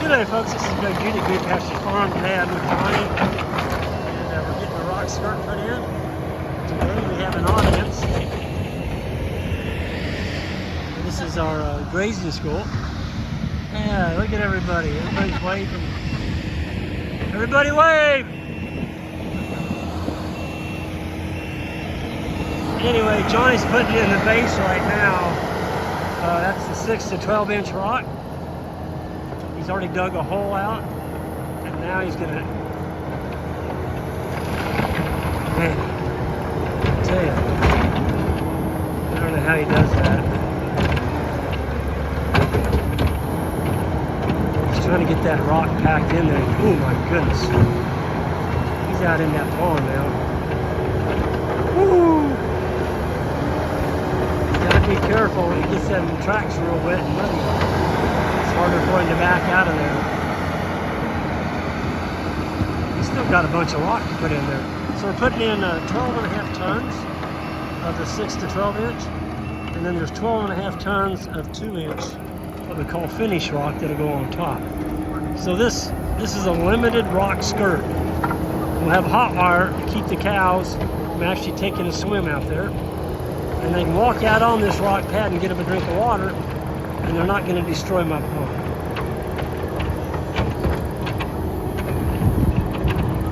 G'day folks, this is Greg Judy, Green Pasture Farm. Today I'm with Johnny, and we're getting the rock skirt put in. Today we have an audience. This is our grazing school. Yeah, look at everybody. Everybody's waving. Everybody wave! Anyway, Johnny's putting it in the base right now. That's the 6 to 12 inch rock. He's already dug a hole out, and now he's gonna, man, I tell you, I don't know how he does that. He's trying to get that rock packed in there. Oh my goodness. He's out in that pond now. Woo! You gotta be careful. He gets them tracks real wet and muddy. Harder for him to back out of there. He's still got a bunch of rock to put in there. So we're putting in 12.5 tons of the 6 to 12 inch, and then there's 12.5 tons of 2 inch, what we call finish rock, that'll go on top. So this is a limited rock skirt. We'll have hot wire to keep the cows from actually taking a swim out there, and they can walk out on this rock pad and get them a drink of water, and they're not going to destroy my pond.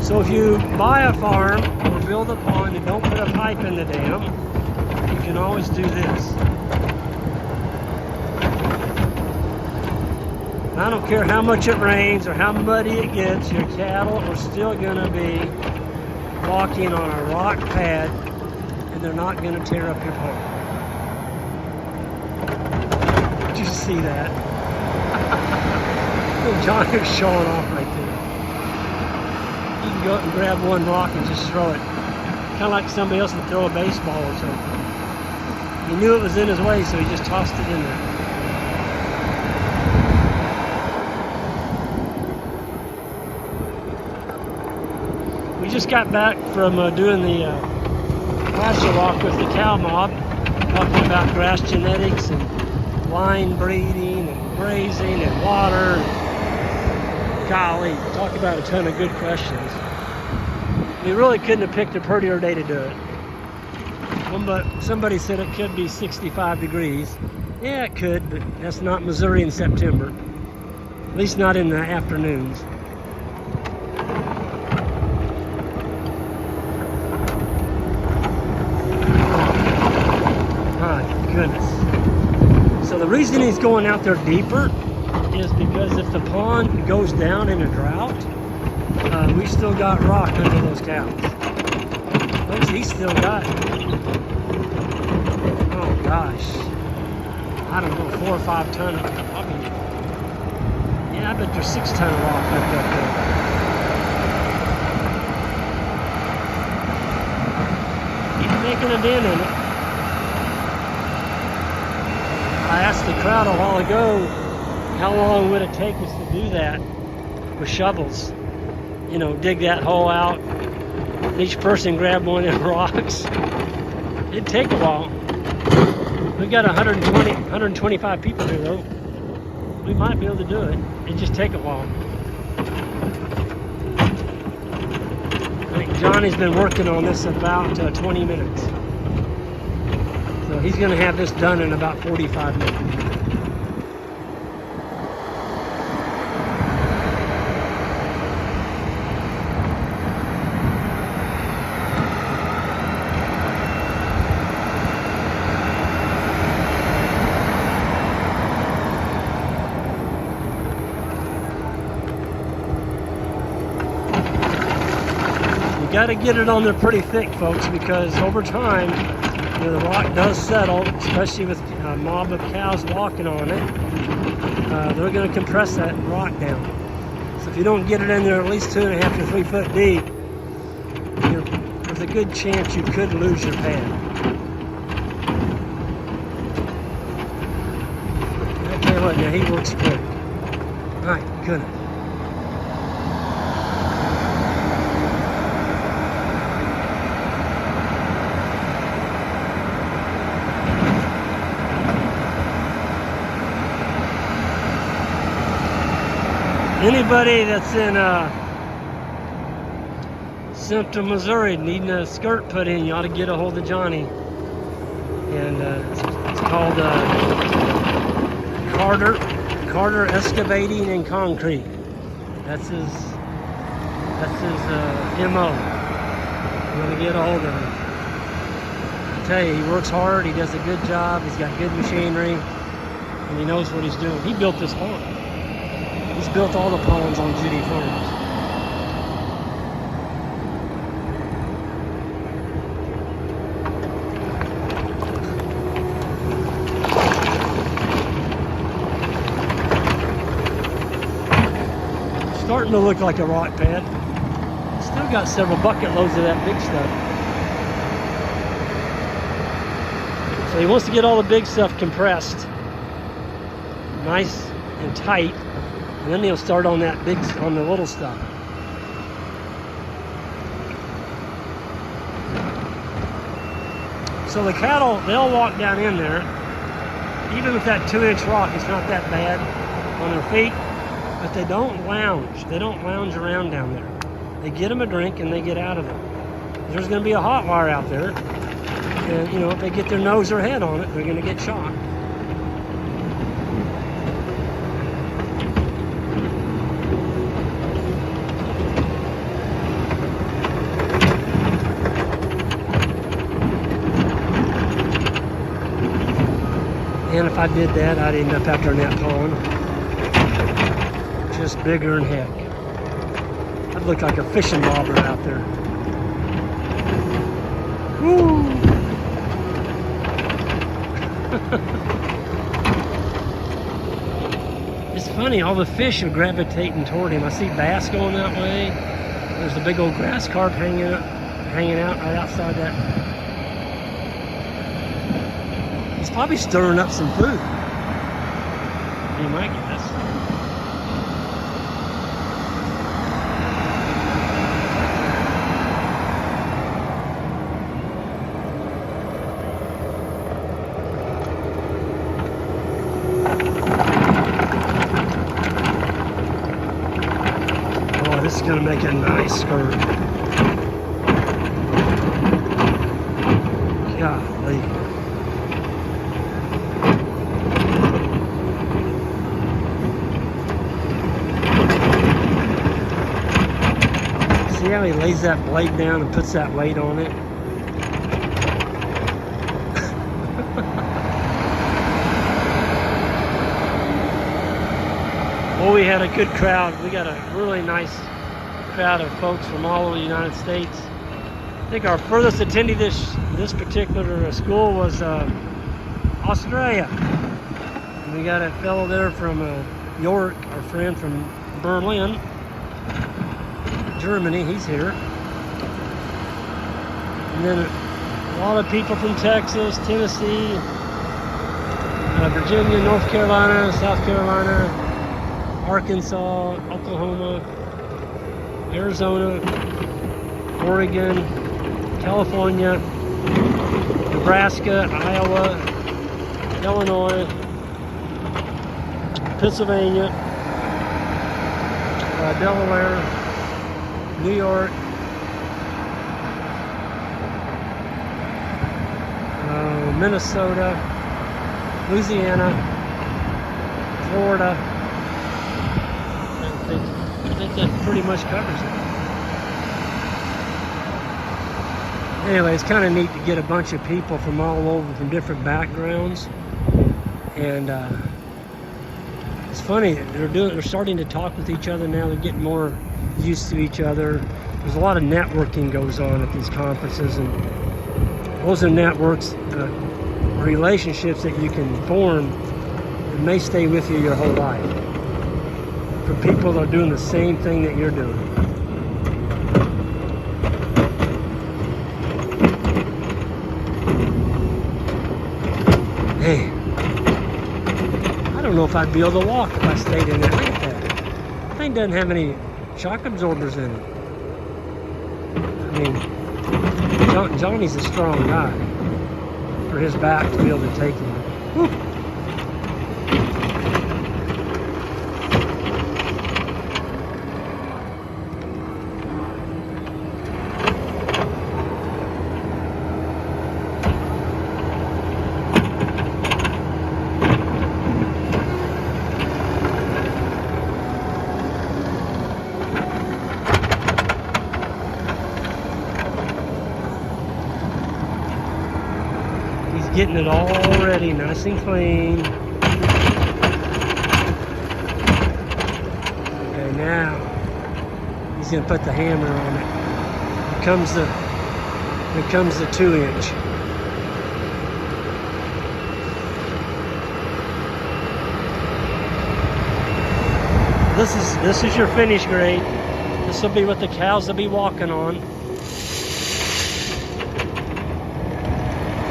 So if you buy a farm or build a pond and don't put a pipe in the dam, you can always do this. I don't care how much it rains or how muddy it gets, your cattle are still going to be walking on a rock pad, and they're not going to tear up your pond. Did you see that? John is showing off right there. You can go up and grab one rock and just throw it. Kind of like somebody else would throw a baseball or something. He knew it was in his way, so he just tossed it in there. We just got back from doing the pasture walk with the cow mob, talking about grass genetics and line breeding and grazing and water. Golly, talk about a ton of good questions. We really couldn't have picked a prettier day to do it. Somebody said it could be 65 degrees. Yeah, it could, but that's not Missouri in September. At least not in the afternoons. My goodness. So the reason he's going out there deeper is because if the pond goes down in a drought, we still got rock under those cows. Folks, he's still got, oh gosh, I don't know, 4 or 5 ton, probably, yeah, I bet there's 6 ton of rock left up there. He's making a dent in it. I asked the crowd a while ago, how long would it take us to do that with shovels? You know, dig that hole out, each person grab one of them rocks. It'd take a while. We've got 125 people here though. We might be able to do it. It'd just take a while. I think Johnny's been working on this about 20 minutes. So he's going to have this done in about 45 minutes. You got to get it on there pretty thick, folks, because over time, you know, the rock does settle, especially with a mob of cows walking on it. They're going to compress that rock down. So if you don't get it in there at least 2.5 to 3 foot deep, there's a good chance you could lose your pad. I tell you what, now he works quick. My goodness. Anybody that's in Central Missouri needing a skirt put in, you ought to get a hold of Johnny. And it's called Carter Excavating and Concrete. That's his MO. You want to get a hold of him. I tell you, he works hard, he does a good job, he's got good machinery, and he knows what he's doing. He built this pond. He's built all the ponds on Judy Farms. Starting to look like a rock pad. Still got several bucket loads of that big stuff. So he wants to get all the big stuff compressed, nice and tight, and then he'll start on that on the little stuff. So the cattle, they'll walk down in there. Even with that 2-inch rock, it's not that bad on their feet, but they don't lounge. They don't lounge around down there. They get them a drink and they get out of there. There's going to be a hot wire out there, and you know, if they get their nose or head on it, they're going to get shocked. And if I did that, I'd end up out there in that pond, just bigger than heck. I'd look like a fishing bobber out there. Woo! It's funny, all the fish are gravitating toward him. I see bass going that way. There's a big old grass carp hanging out right outside that. He's probably stirring up some food. Be my guess. Oh, this is going to make a nice skirt. Golly. See how he lays that blade down and puts that weight on it? Well, we had a good crowd. We got a really nice crowd of folks from all over the United States. I think our furthest attendee this particular school was Australia. And we got a fellow there from York, our friend from Berlin, Germany. He's here. And then a lot of people from Texas, Tennessee, Virginia, North Carolina, South Carolina, Arkansas, Oklahoma, Arizona, Oregon, California, Nebraska, Iowa, Illinois, Pennsylvania, Delaware, New York, Minnesota, Louisiana, Florida. I think that pretty much covers it. Anyway, it's kind of neat to get a bunch of people from all over, from different backgrounds, and it's funny, they're starting to talk with each other now. They're getting more used to each other. There's a lot of networking goes on at these conferences, and those are networks, relationships that you can form that may stay with you your whole life. For people that are doing the same thing that you're doing. Hey, I don't know if I'd be able to walk if I stayed in that like that. That thing doesn't have any shock absorbers in it. I mean, Johnny's a strong guy for his back to be able to take him. Whew. getting it all ready, nice and clean. Okay, now he's gonna put the hammer on it. Here comes the 2-inch. This is your finish grade. This will be what the cows will be walking on.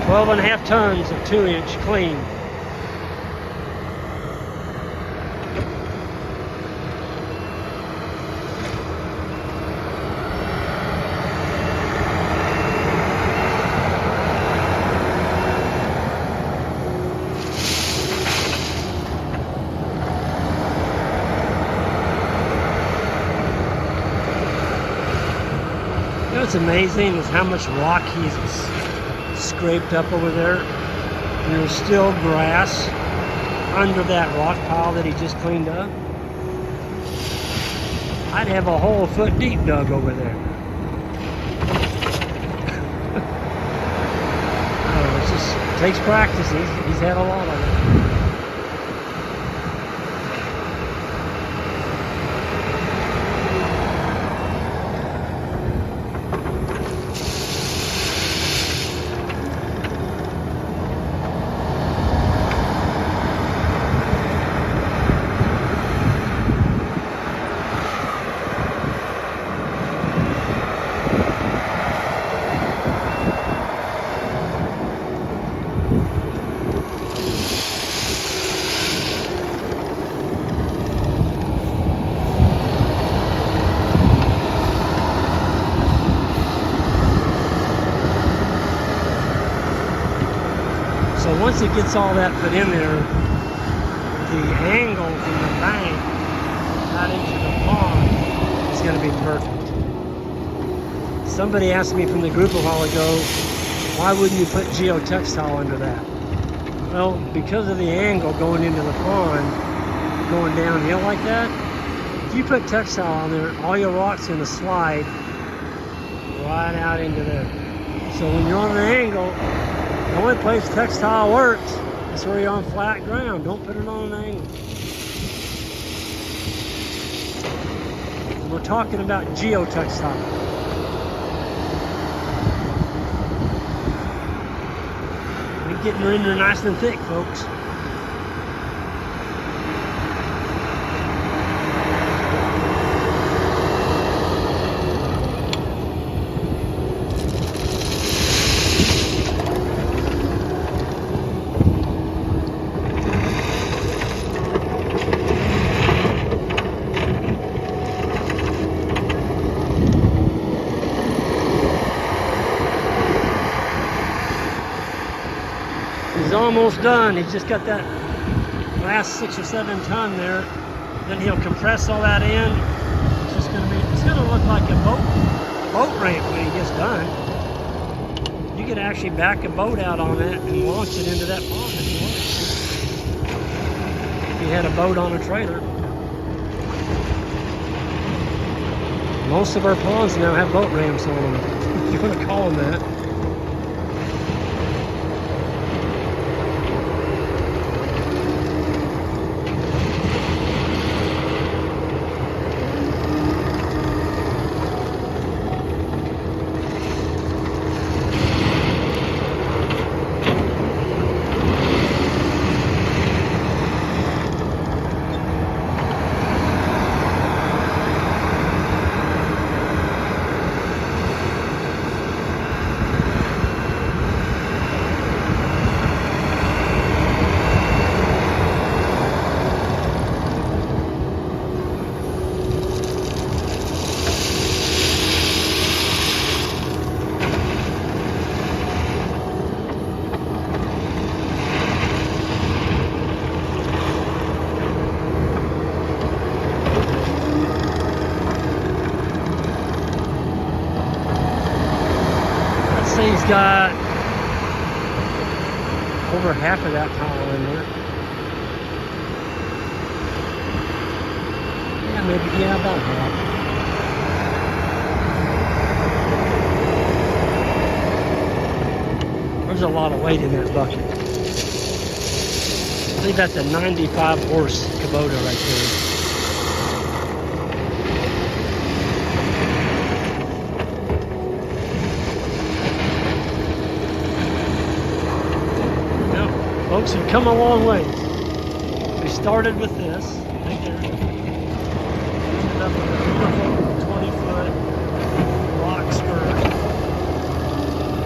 12.5 tons of 2-inch clean. You know what's amazing is how much rock he's scraped up over there. And there's still grass under that rock pile that he just cleaned up. I'd have a whole foot deep dug over there. Oh, it just takes practice. He's had a lot of it. So once it gets all that put in there, the angle from the bank out into the pond is going to be perfect. Somebody asked me from the group a while ago, why wouldn't you put geotextile under that? Well, because of the angle going into the pond, going downhill like that, if you put textile on there, all your rock's going to slide right out into there. So when you're on an angle, the only place textile works is where you're on flat ground. Don't put it on an angle. We're talking about geotextile. We're getting in there nice and thick, folks. He's almost done. He's just got that last 6 or 7 ton there. Then he'll compress all that in. It's gonna look like a boat ramp when he gets done. You could actually back a boat out on it and launch it into that pond if you want. If you had a boat on a trailer. Most of our ponds now have boat ramps on them, if you want to call them that. He's got over half of that tile in there. Yeah, maybe, yeah, about half. There's a lot of weight in that bucket. I think that's a 95 horse Kubota right there. Now, folks, we've come a long way. We started with this right there. Ended up with a beautiful 20-foot rock skirt.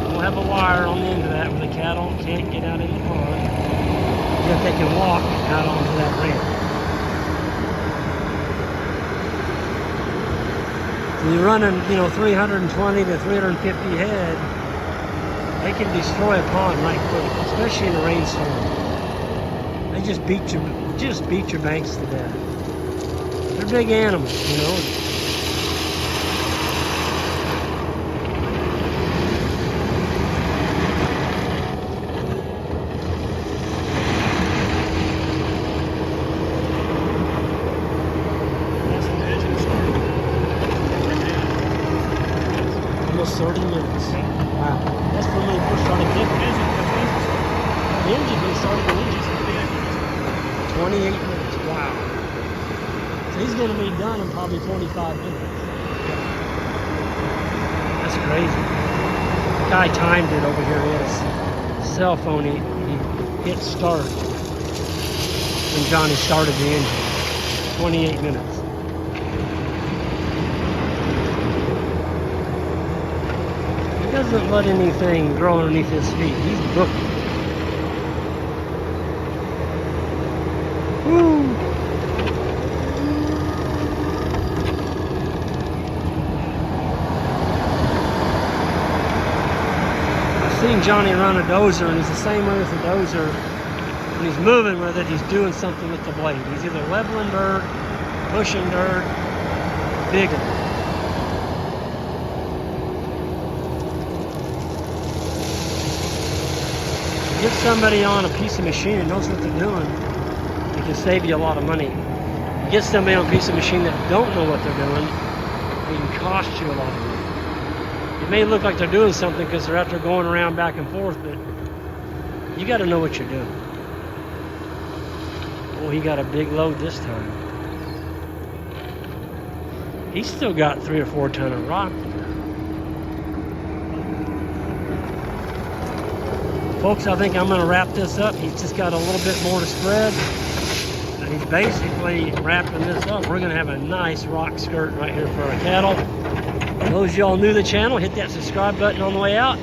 We'll have a wire on the end of that where the cattle can't get out in the pond, yet they can walk out onto that ramp. So you're running, 320 to 350 head, they can destroy a pond right quick, especially in a rainstorm. They just beat your banks to death. They're big animals, Almost 30 minutes. Wow. That's from when we first started cooking. The engine, we started the engine. 28 minutes. Wow. So he's going to be done in probably 25 minutes. That's crazy. The guy timed it over here. His cell phone, he hit start when Johnny started the engine. 28 minutes. He doesn't let anything grow underneath his feet. He's booking. Woo! I've seen Johnny run a dozer, and he's the same way with the dozer. When he's moving with it, he's doing something with the blade. He's either leveling dirt, pushing dirt, digging. Get somebody on a piece of machine that knows what they're doing, it can save you a lot of money. Get somebody on a piece of machine that don't know what they're doing, it can cost you a lot of money. It may look like they're doing something because they're out there going around back and forth, but you got to know what you're doing. Oh, he got a big load this time. He's still got 3 or 4 ton of rock there. Folks, I think I'm going to wrap this up. He's just got a little bit more to spread. And he's basically wrapping this up. We're going to have a nice rock skirt right here for our cattle. Those of y'all new to the channel, hit that subscribe button on the way out.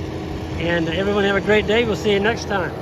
And everyone have a great day. We'll see you next time.